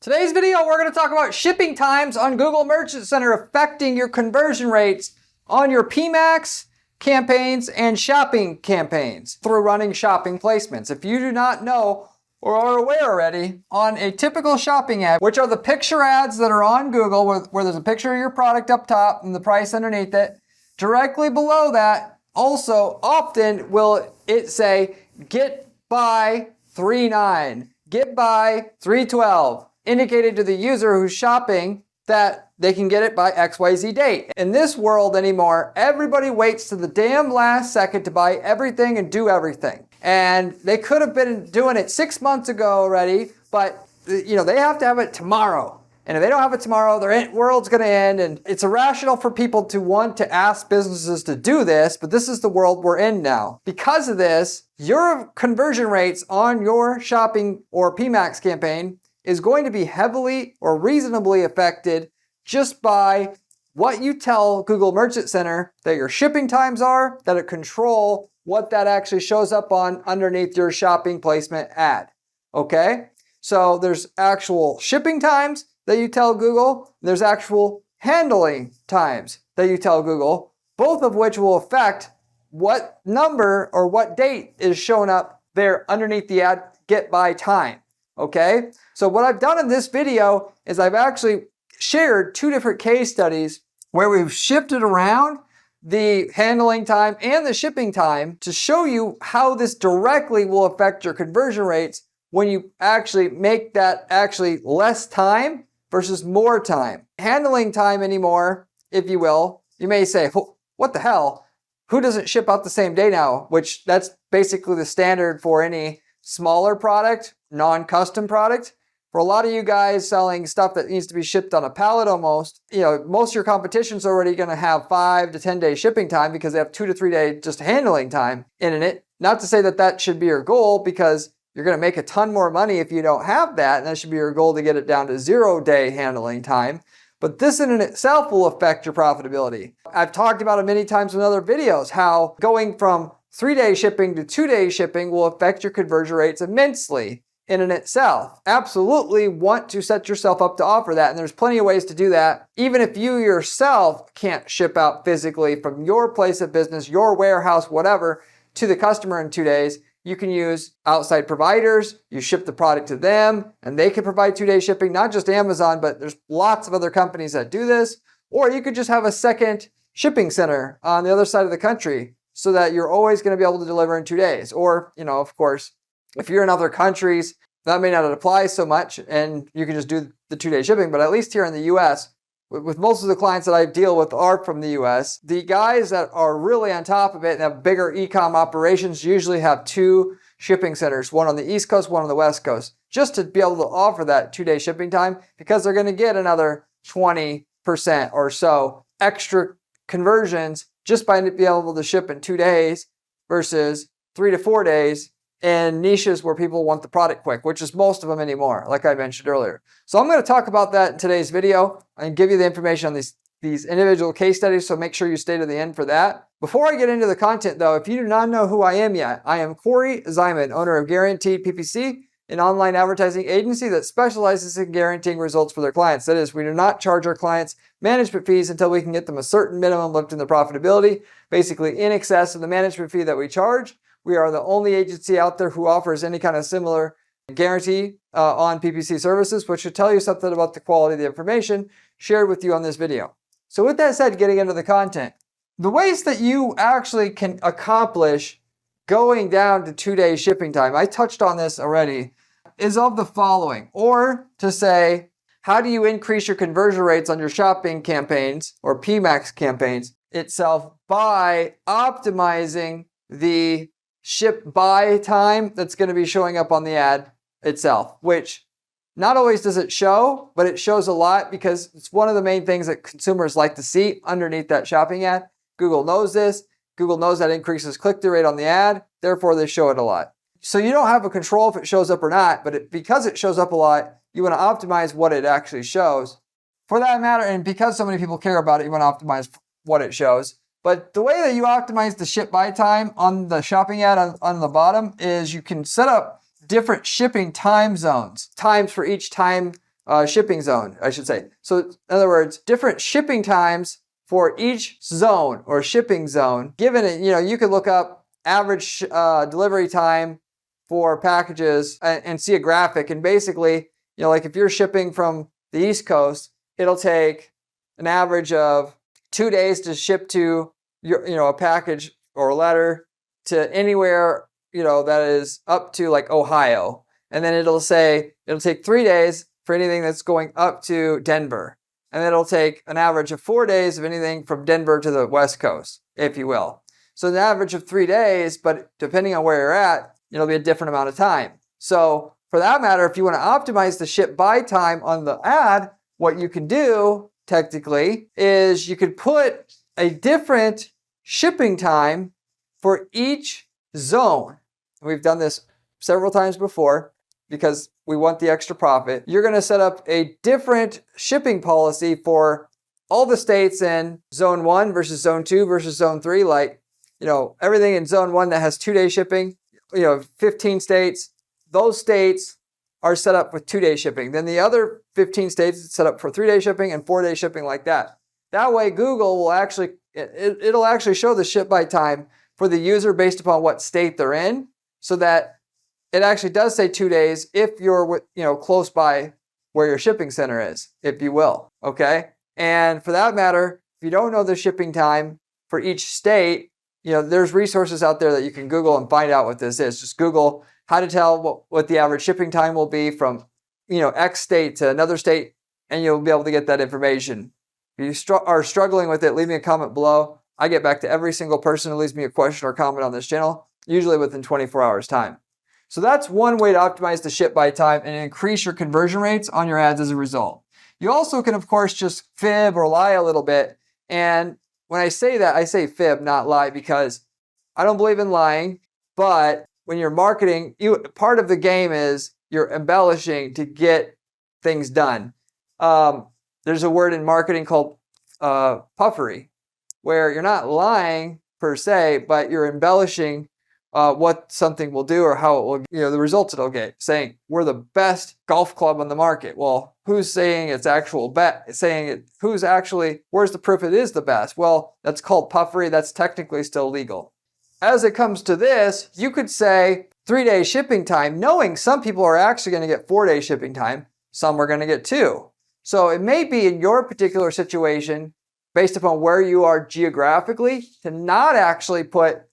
Today's video, we're going to talk about shipping times on Google Merchant Center affecting your conversion rates on your PMax campaigns and shopping campaigns through running shopping placements. If you do not know or are aware already, on a typical shopping ad, which are the picture ads that are on Google where there's a picture of your product up top and the price underneath it, directly below that, also often will it say, get by $3.9, get by $3.12. Indicated to the user who's shopping that they can get it by XYZ date. In this world anymore, everybody waits to the damn last second to buy everything and do everything. And they could have been doing it 6 months ago already, but they have to have it tomorrow. And if they don't have it tomorrow, their world's going to end. And it's irrational for people to want to ask businesses to do this, but this is the world we're in now. Because of this, your conversion rates on your shopping or PMax campaign is going to be heavily or reasonably affected just by what you tell Google Merchant Center that your shipping times are, that it control what that actually shows up on underneath your shopping placement ad. Okay? So there's actual shipping times that you tell Google, there's actual handling times that you tell Google, both of which will affect what number or what date is showing up there underneath the ad get by time. Okay? So what I've done in this video is I've actually shared two different case studies where we've shifted around the handling time and the shipping time to show you how this directly will affect your conversion rates when you actually make that actually less time versus more time. Handling time anymore, if you will, you may say, what the hell? Who doesn't ship out the same day now? Which that's basically the standard for any smaller product, non-custom product. For a lot of you guys selling stuff that needs to be shipped on a pallet almost, most of your competition's already going to have 5 to 10 day shipping time because they have 2 to 3 day just handling time in it. Not to say that that should be your goal because you're going to make a ton more money if you don't have that, and that should be your goal to get it down to 0 day handling time. But this in and itself will affect your profitability. I've talked about it many times in other videos, how going from 3 day shipping to 2 day shipping will affect your conversion rates immensely in and itself. Absolutely want to set yourself up to offer that. And there's plenty of ways to do that. Even if you yourself can't ship out physically from your place of business, your warehouse, whatever, to the customer in 2 days, you can use outside providers. You ship the product to them and they can provide 2 day shipping, not just Amazon, but there's lots of other companies that do this. Or you could just have a second shipping center on the other side of the country so that you're always going to be able to deliver in 2 days. Or, of course, if you're in other countries, that may not apply so much and you can just do the 2 day shipping. But at least here in the US, with most of the clients that I deal with are from the US, the guys that are really on top of it and have bigger e-com operations usually have 2 shipping centers, one on the East Coast, one on the West Coast, just to be able to offer that 2 day shipping time because they're going to get another 20% or so extra conversions just by being able to ship in 2 days versus 3 to 4 days in niches where people want the product quick, which is most of them anymore, like I mentioned earlier. So I'm going to talk about that in today's video and give you the information on these individual case studies, so make sure you stay to the end for that. Before I get into the content though, if you do not know who I am yet, I am Corey Zyman, owner of Guaranteed PPC, an online advertising agency that specializes in guaranteeing results for their clients. That is, we do not charge our clients management fees until we can get them a certain minimum lift in their profitability, basically in excess of the management fee that we charge. We are the only agency out there who offers any kind of similar guarantee on PPC services, which should tell you something about the quality of the information shared with you on this video. So with that said, getting into the content, the ways that you actually can accomplish going down to 2 day shipping time, I touched on this already, is of the following. Or to say, how do you increase your conversion rates on your shopping campaigns or PMax campaigns itself by optimizing the ship by time that's going to be showing up on the ad itself, which not always does it show, but it shows a lot because it's one of the main things that consumers like to see underneath that shopping ad. Google knows this. Google knows that increases click-through rate on the ad. Therefore, they show it a lot. So you don't have a control if it shows up or not, but because it shows up a lot, you want to optimize what it actually shows. For that matter, and because so many people care about it, you want to optimize what it shows. But the way that you optimize the ship by time on the shopping ad on the bottom is you can set up different shipping time zones, times for each time shipping zone, I should say. So in other words, different shipping times for each zone or shipping zone. Given it, you could look up average delivery time for packages and see a graphic. And basically, like if you're shipping from the East Coast, it'll take an average of 2 days to ship to a package or a letter to anywhere, that is up to like Ohio. And then it'll take 3 days for anything that's going up to Denver. And then it'll take an average of 4 days of anything from Denver to the West Coast, if you will. So an average of 3 days, but depending on where you're at, it'll be a different amount of time. So for that matter, if you want to optimize the ship by time on the ad, what you can do technically is you could put a different shipping time for each zone. We've done this several times before because we want the extra profit. You're going to set up a different shipping policy for all the states in zone 1 versus zone 2 versus zone 3. Like, everything in zone 1 that has 2-day shipping, 15 states, those states are set up with 2-day shipping. Then the other 15 states is set up for 3-day shipping and 4-day shipping like that. That way Google will it'll actually show the ship by time for the user based upon what state they're in, so that it actually does say 2 days if you're close by where your shipping center is, if you will. Okay? And for that matter, if you don't know the shipping time for each state, there's resources out there that you can Google and find out what this is. Just Google how to tell what the average shipping time will be from X state to another state, and you'll be able to get that information. If you are struggling with it, leave me a comment below. I get back to every single person who leaves me a question or comment on this channel, usually within 24 hours time. So that's one way to optimize the ship by time and increase your conversion rates on your ads as a result. You also can, of course, just fib or lie a little bit. And when I say that, I say fib, not lie, because I don't believe in lying. But when you're marketing, part of the game is you're embellishing to get things done. There's a word in marketing called puffery, where you're not lying per se, but you're embellishing what something will do or how it will, the results it'll get. Saying we're the best golf club on the market. Well, who's saying it's actual bet? Saying it, who's actually? Where's the proof it is the best? Well, that's called puffery. That's technically still legal. As it comes to this, you could say 3-day shipping time, knowing some people are actually going to get 4-day shipping time. Some are going to get 2. So it may be in your particular situation, based upon where you are geographically, to not actually put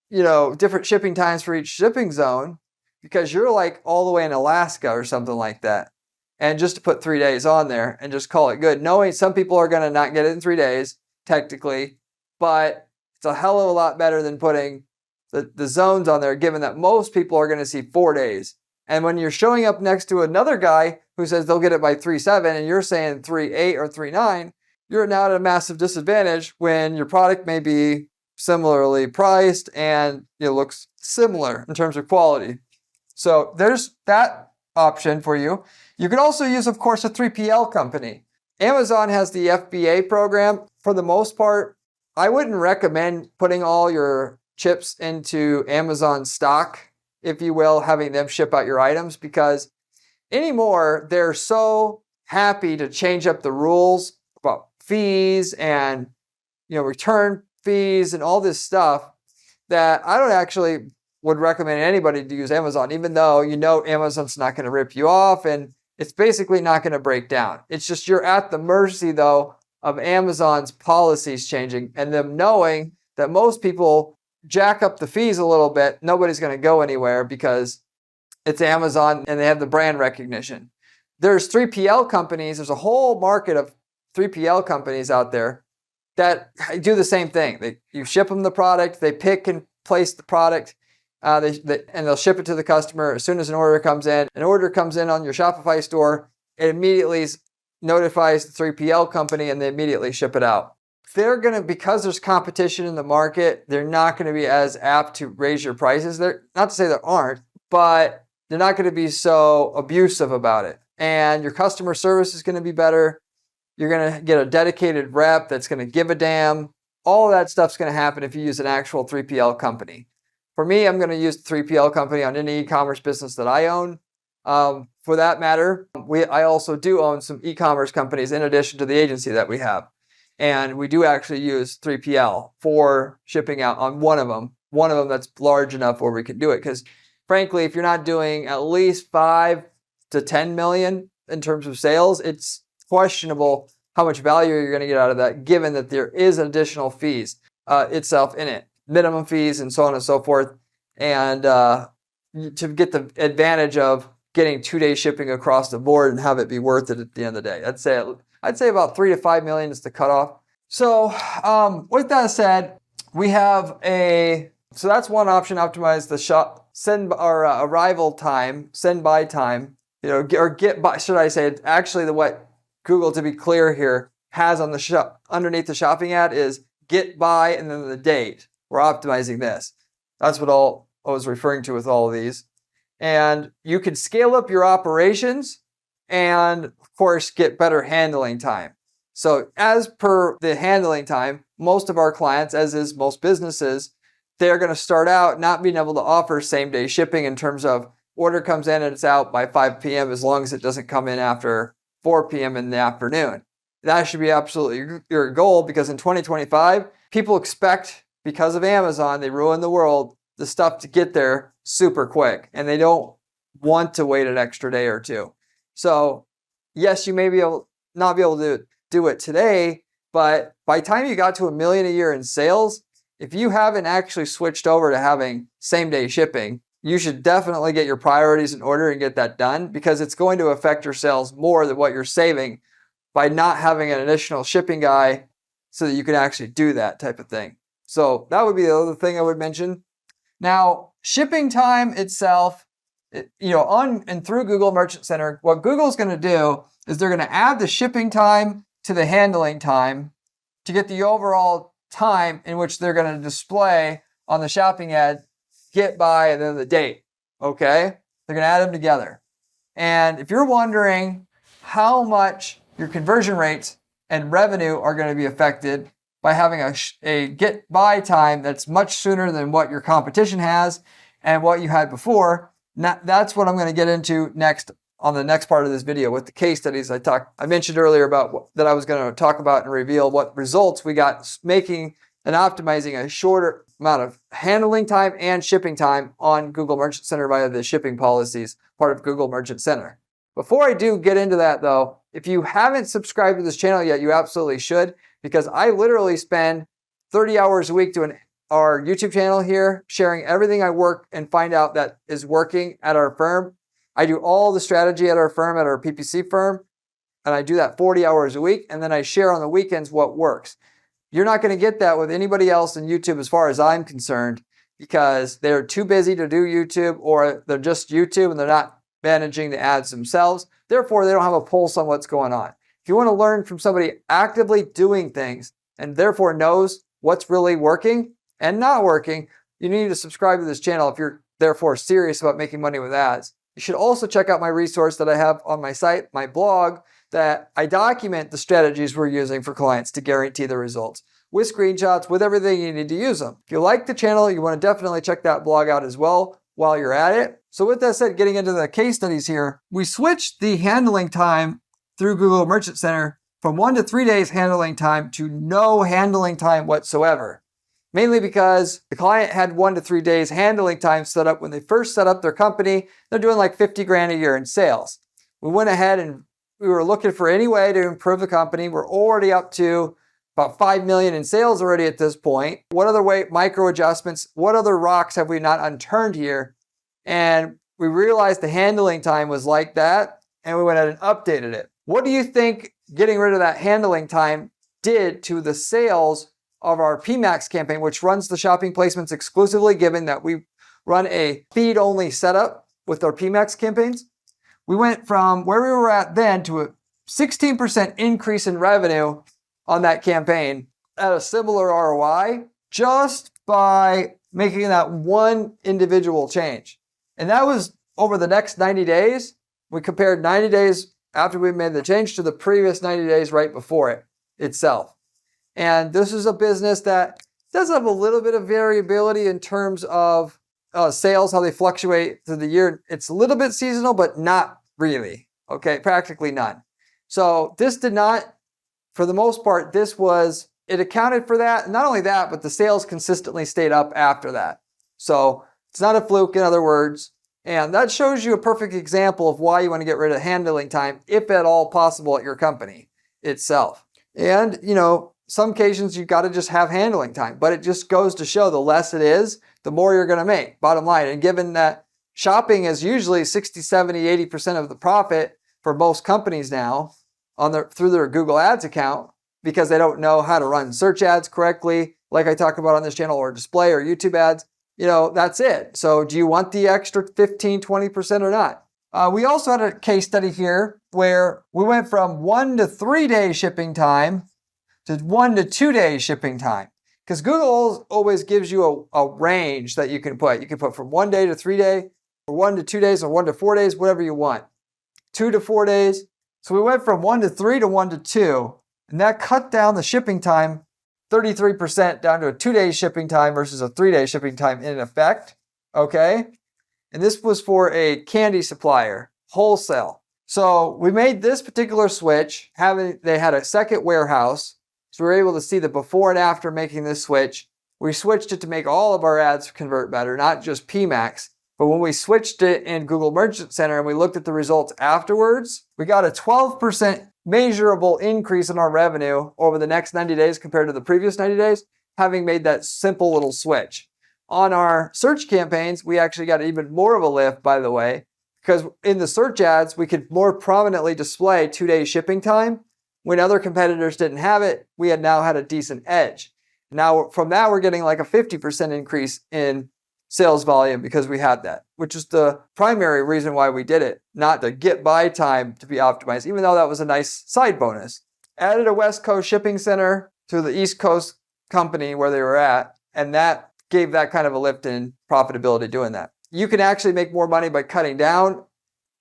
different shipping times for each shipping zone, because you're like all the way in Alaska or something like that. And just to put 3 days on there and just call it good, knowing some people are going to not get it in 3 days, technically, but it's a hell of a lot better than putting the zones on there, given that most people are going to see 4 days. And when you're showing up next to another guy who says they'll get it by 3/7 and you're saying 3/8 or 3/9, you're now at a massive disadvantage when your product may be similarly priced and it looks similar in terms of quality. So there's that option for you. You could also use, of course, a 3PL company. Amazon has the FBA program. For the most part, I wouldn't recommend putting all your chips into Amazon stock, if you will, having them ship out your items, because anymore they're so happy to change up the rules about fees and return fees and all this stuff that I don't actually would recommend anybody to use Amazon, even though Amazon's not going to rip you off and it's basically not going to break down. It's just you're at the mercy though of Amazon's policies changing and them knowing that most people jack up the fees a little bit. Nobody's going to go anywhere because it's Amazon and they have the brand recognition. There's 3PL companies. There's a whole market of 3PL companies out there that do the same thing. You ship them the product, they pick and place the product, and they'll ship it to the customer. As soon as an order comes in on your Shopify store, it immediately notifies the 3PL company and they immediately ship it out. Because there's competition in the market, they're not going to be as apt to raise your prices. Not to say there aren't, but they're not going to be so abusive about it. And your customer service is going to be better. You're going to get a dedicated rep that's going to give a damn. All of that stuff's going to happen if you use an actual 3PL company. For me, I'm going to use the 3PL company on any e-commerce business that I own. For that matter, I also do own some e-commerce companies in addition to the agency that we have. And we do actually use 3PL for shipping out on one of them that's large enough where we can do it. Because frankly, if you're not doing at least 5 to 10 million in terms of sales, it's questionable how much value you're going to get out of that, given that there is additional fees itself in it, minimum fees and so on and so forth. And to get the advantage of getting 2-day shipping across the board and have it be worth it at the end of the day. I'd say about 3 to 5 million is the cutoff. So with that said, we have so that's one option, optimize the send or arrival time, send by time, or get by, should I say, actually what Google, to be clear here, has on the underneath the shopping ad is get by and then the date. We're optimizing this. That's what I was referring to with all of these. And you can scale up your operations and, of course, get better handling time. So as per the handling time, most of our clients, as is most businesses, they're going to start out not being able to offer same-day shipping in terms of order comes in and it's out by 5 p.m. as long as it doesn't come in after 4 p.m. in the afternoon. That should be absolutely your goal, because in 2025, people expect, because of Amazon, they ruin the world, the stuff to get there super quick, and they don't want to wait an extra day or two. So yes, you may not be able to do it today, but by the time you got to $1 million a year in sales, if you haven't actually switched over to having same-day shipping, you should definitely get your priorities in order and get that done, because it's going to affect your sales more than what you're saving by not having an additional shipping guy so that you can actually do that type of thing. So that would be the other thing I would mention. Now, shipping time itself, on and through Google Merchant Center, what Google's going to do is they're going to add the shipping time to the handling time to get the overall time in which they're going to display on the shopping ad, get by, and then the date. Okay? They're going to add them together. And if you're wondering how much your conversion rates and revenue are going to be affected by having a get by time that's much sooner than what your competition has and what you had before, that's what I'm going to get into next on the next part of this video with the case studies I mentioned earlier about that I was going to talk about and reveal what results we got making and optimizing a shorter amount of handling time and shipping time on Google Merchant Center via the shipping policies part of Google Merchant Center. Before I do get into that though, if you haven't subscribed to this channel yet, you absolutely should, because I literally spend 30 hours a week doing our YouTube channel here, sharing everything I work and find out that is working at our firm. I do all the strategy at our firm, at our PPC firm, and I do that 40 hours a week, and then I share on the weekends what works. You're not going to get that with anybody else in YouTube as far as I'm concerned, because they're too busy to do YouTube, or they're just YouTube and they're not managing the ads themselves. Therefore, they don't have a pulse on what's going on. If you want to learn from somebody actively doing things and therefore knows what's really working and not working, you need to subscribe to this channel if you're therefore serious about making money with ads. You should also check out my resource that I have on my site, my blog, that I document the strategies we're using for clients to guarantee the results, with screenshots, with everything you need to use them. If you like the channel, you want to definitely check that blog out as well while you're at it. So with that said, getting into the case studies here, we switched the handling time through Google Merchant Center from 1 to 3 days handling time to no handling time whatsoever. Mainly because the client had 1 to 3 days handling time set up when they first set up their company. They're doing like 50 grand a year in sales. We went ahead and we were looking for any way to improve the company. We're already up to about 5 million in sales already at this point. What other micro adjustments, what other rocks have we not unturned here? And we realized the handling time was like that, and we went ahead and updated it. What do you think getting rid of that handling time did to the sales of our PMax campaign, which runs the shopping placements exclusively, given that we run a feed-only setup with our PMax campaigns? We went from where we were at then to a 16% increase in revenue on that campaign at a similar ROI just by making that one individual change. And that was over the next 90 days. We compared 90 days after we made the change to the previous 90 days right before it itself. And this is a business that does have a little bit of variability in terms of sales, how they fluctuate through the year, it's a little bit seasonal, but not really. Okay, practically none. So this did not, for the most part, it accounted for that. Not only that, but the sales consistently stayed up after that. So it's not a fluke, in other words. And that shows you a perfect example of why you want to get rid of handling time, if at all possible, at your company itself. And, some occasions you've got to just have handling time, but it just goes to show the less it is, the more you're going to make, bottom line. And given that shopping is usually 60, 70, 80% of the profit for most companies now through their Google Ads account, because they don't know how to run search ads correctly, like I talk about on this channel, or display or YouTube ads, that's it. So do you want the extra 15, 20% or not? We also had a case study here where we went from 1 to 3 day shipping time to 1 to 2 day shipping time. Because Google always gives you a range that you can put. You can put from 1 day to 3 day, or 1 to 2 days, or 1 to 4 days, whatever you want. 2 to 4 days. So we went from 1 to 3 to 1 to 2, and that cut down the shipping time 33% down to a 2 day shipping time versus a 3 day shipping time in effect. Okay? And this was for a candy supplier, wholesale. So we made this particular switch. They had a second warehouse. So we were able to see the before and after making this switch. We switched it to make all of our ads convert better, not just PMax. But when we switched it in Google Merchant Center and we looked at the results afterwards, we got a 12% measurable increase in our revenue over the next 90 days compared to the previous 90 days, having made that simple little switch. On our search campaigns, we actually got even more of a lift, by the way, because in the search ads, we could more prominently display 2 day shipping time. When other competitors didn't have it, we had now had a decent edge. Now, from that, we're getting like a 50% increase in sales volume because we had that, which is the primary reason why we did it, not the get by time to be optimized, even though that was a nice side bonus. Added a West Coast shipping center to the East Coast company where they were at, and that gave that kind of a lift in profitability doing that. You can actually make more money by cutting down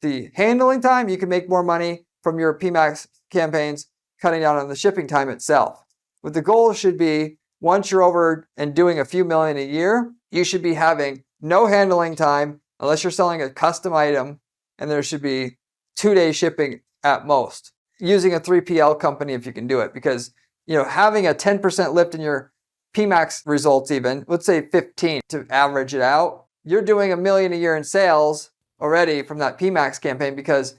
the handling time. You can make more money from your PMax campaigns cutting down on the shipping time itself. But the goal should be, once you're over and doing a few million a year, you should be having no handling time unless you're selling a custom item, and there should be 2 day shipping at most. Using a 3PL company if you can do it, because having a 10% lift in your PMax results, even let's say 15 to average it out, you're doing $1 million a year in sales already from that PMax campaign, because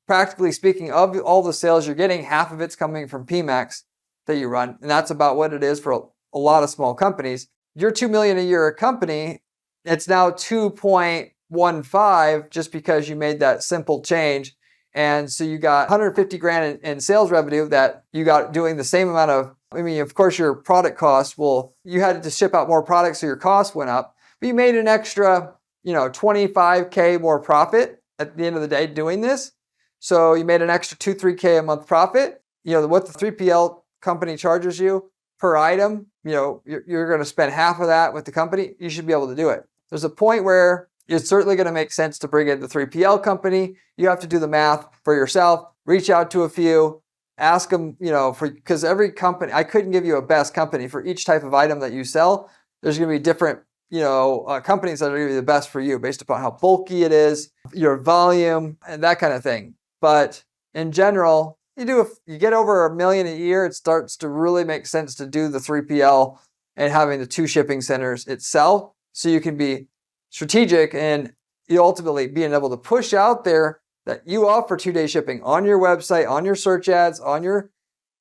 practically speaking, of all the sales you're getting, half of it's coming from PMax that you run. And that's about what it is for a lot of small companies. You're $2 million a year company. It's now 2.15 just because you made that simple change. And so you got 150 grand in sales revenue that you got doing the same amount of, of course, your product cost you had to ship out more products, so your cost went up, but you made an extra, 25K more profit at the end of the day doing this. So you made an extra 2-3K a month profit. What the 3PL company charges you per item, you're going to spend half of that with the company. You should be able to do it. There's a point where it's certainly going to make sense to bring in the 3PL company. You have to do the math for yourself, reach out to a few, ask them, because every company, I couldn't give you a best company for each type of item that you sell. There's going to be different, companies that are going to be the best for you based upon how bulky it is, your volume, and that kind of thing. But in general, you get over $1 million a year, it starts to really make sense to do the 3PL and having the 2 shipping centers itself, so you can be strategic and you ultimately being able to push out there that you offer 2 day shipping on your website, on your search ads, on your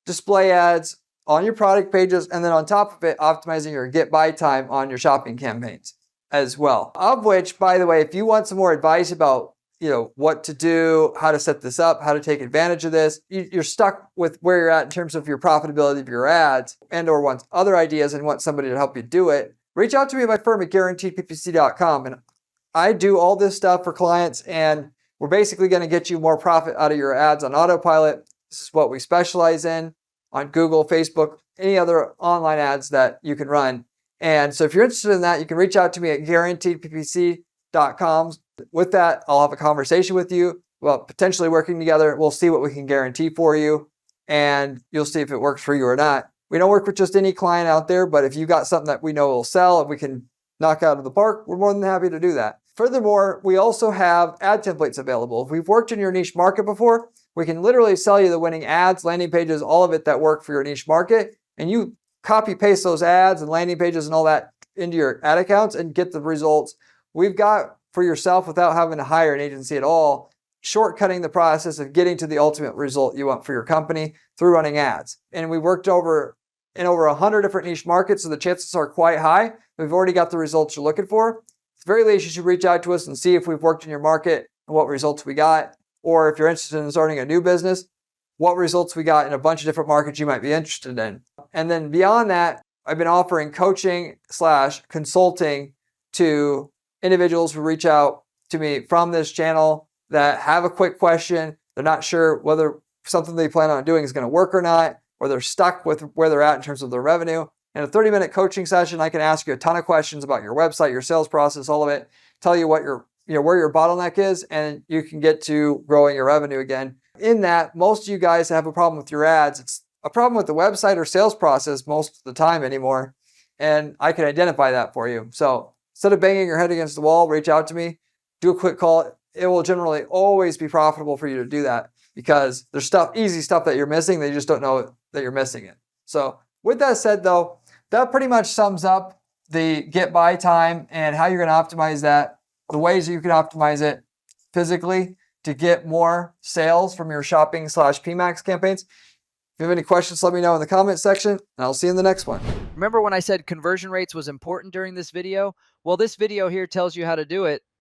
display ads, on your product pages, and then on top of it, optimizing your get by time on your shopping campaigns as well. Of which, by the way, if you want some more advice about what to do, how to set this up, how to take advantage of this, you're stuck with where you're at in terms of your profitability of your ads, and or want other ideas and want somebody to help you do it, reach out to me at my firm at guaranteedppc.com. And I do all this stuff for clients, and we're basically going to get you more profit out of your ads on autopilot. This is what we specialize in on Google, Facebook, any other online ads that you can run. And so if you're interested in that, you can reach out to me at guaranteedppc.com. With that, I'll have a conversation with you about potentially working together. We'll see what we can guarantee for you, and you'll see if it works for you or not. We don't work with just any client out there, but if you got something that we know will sell, if we can knock out of the park, we're more than happy to do that. Furthermore, we also have ad templates available. If we've worked in your niche market before, we can literally sell you the winning ads, landing pages, all of it that work for your niche market. And you copy paste those ads and landing pages and all that into your ad accounts and get the results we've got for yourself without having to hire an agency at all, shortcutting the process of getting to the ultimate result you want for your company through running ads. And we worked in over 100 different niche markets, so the chances are quite high. We've already got the results you're looking for. At the very least, you should reach out to us and see if we've worked in your market and what results we got. Or if you're interested in starting a new business, what results we got in a bunch of different markets you might be interested in. And then beyond that, I've been offering coaching/consulting to individuals who reach out to me from this channel that have a quick question. They're not sure whether something they plan on doing is going to work or not, or they're stuck with where they're at in terms of their revenue. In a 30-minute coaching session, I can ask you a ton of questions about your website, your sales process, all of it, tell you what where your bottleneck is, and you can get to growing your revenue again. In that, most of you guys have a problem with your ads. It's a problem with the website or sales process most of the time anymore, and I can identify that for you. So instead of banging your head against the wall, reach out to me, do a quick call. It will generally always be profitable for you to do that because there's easy stuff that you're missing. They just don't know that you're missing it. So with that said, though, that pretty much sums up the get by time and how you're going to optimize that, the ways you can optimize it physically to get more sales from your shopping/PMax campaigns. If you have any questions, let me know in the comment section, and I'll see you in the next one. Remember when I said conversion rates was important during this video? Well, this video here tells you how to do it.